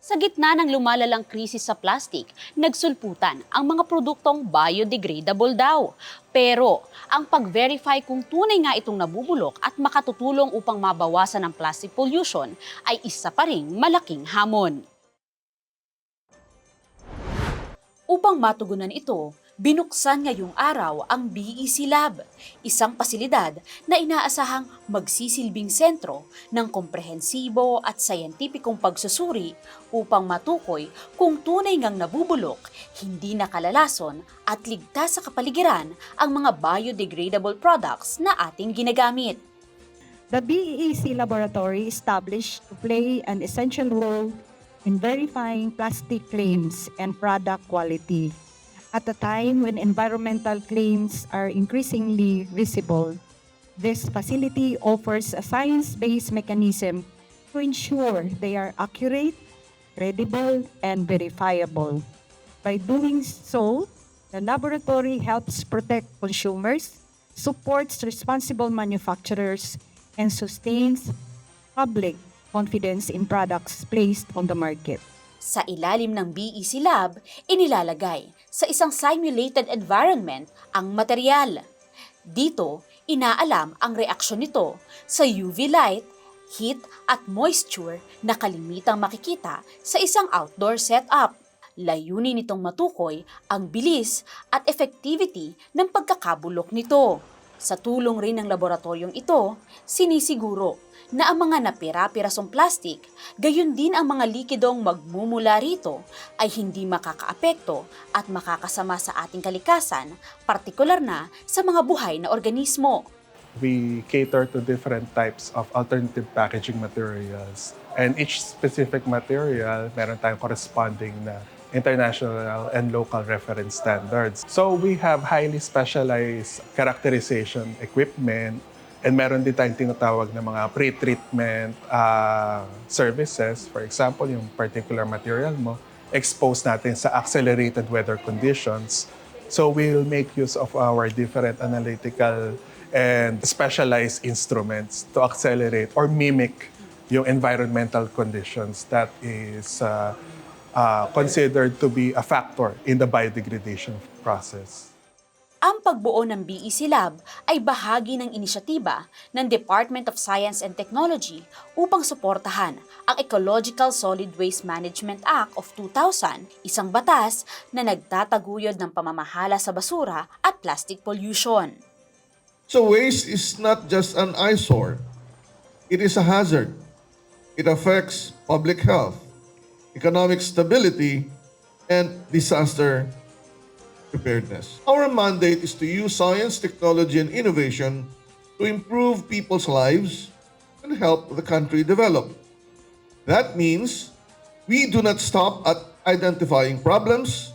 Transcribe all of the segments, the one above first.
Sa gitna ng lumalalang krisis sa plastic, nagsulputan ang mga produktong biodegradable daw. Pero ang pag-verify kung tunay nga itong nabubulok at makatutulong upang mabawasan ang plastic pollution ay isa pa ring malaking hamon. Upang matugunan ito, binuksan ngayong araw ang BEC Lab, isang pasilidad na inaasahang magsisilbing sentro ng komprehensibo at sayentipikong pagsusuri upang matukoy kung tunay ngang nabubulok, hindi nakalalason at ligtas sa kapaligiran ang mga biodegradable products na ating ginagamit. The BEC laboratory established to play an essential role in verifying plastic claims and product quality. At a time when environmental claims are increasingly visible, this facility offers a science-based mechanism to ensure they are accurate, credible, and verifiable. By doing so, the laboratory helps protect consumers, supports responsible manufacturers, and sustains public confidence in products placed on the market. Sa ilalim ng BEC Lab, inilalagay sa isang simulated environment ang material. Dito, inaalam ang reaksyon nito sa UV light, heat at moisture na kalimitang makikita sa isang outdoor setup. Layunin nitong matukoy ang bilis at effectivity ng pagkakabulok nito. Sa tulong rin ng laboratoryong ito, sinisiguro na ang mga napira-pirasong plastik, gayon din ang mga likidong magmumula rito ay hindi makakaapekto at makakasama sa ating kalikasan, partikular na sa mga buhay na organismo. We cater to different types of alternative packaging materials. And each specific material, meron tayong corresponding na international and local reference standards. So we have highly specialized characterization equipment and meron din tayong tinatawag na mga pre-treatment services. For example, yung particular material mo, expose natin sa accelerated weather conditions. So we'll make use of our different analytical and specialized instruments to accelerate or mimic yung environmental conditions that is considered to be a factor in the biodegradation process. Ang pagbuo ng BEC Lab ay bahagi ng inisyatiba ng Department of Science and Technology upang suportahan ang Ecological Solid Waste Management Act of 2000, isang batas na nagtataguyod ng pamamahala sa basura at plastic pollution. So waste is not just an eyesore. It is a hazard. It affects public health, economic stability, and disaster preparedness. Our mandate is to use science, technology, and innovation to improve people's lives and help the country develop. That means we do not stop at identifying problems,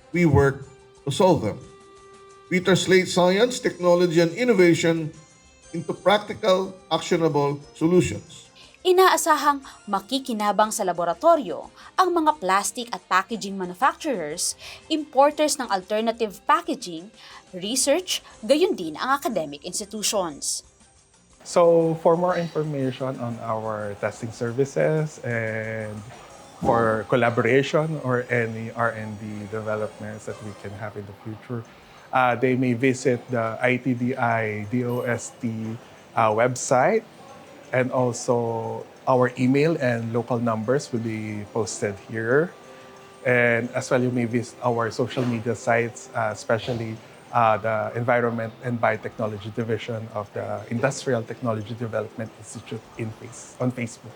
we work to solve them. We translate science, technology, and innovation into practical, actionable solutions. Inaasahang makikinabang sa laboratorio ang mga plastic at packaging manufacturers, importers ng alternative packaging, research, gayon din ang academic institutions. So for more information on our testing services and for collaboration or any R&D developments that we can have in the future, they may visit the ITDI DOST website. And also, our email and local numbers will be posted here. And as well, you may visit our social media sites, especially the Environment and Biotechnology Division of the Industrial Technology Development Institute on Facebook.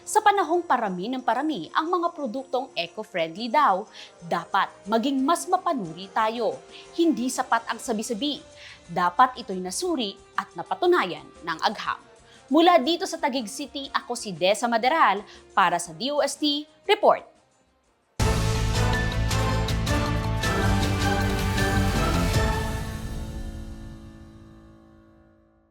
Sa panahong parami ng parami ang mga produktong eco-friendly daw, dapat maging mas mapanuri tayo. Hindi sapat ang sabi-sabi. Dapat ito'y nasuri at napatunayan ng agham. Mula dito sa Taguig City, ako si Desa Maderal para sa DOST Report.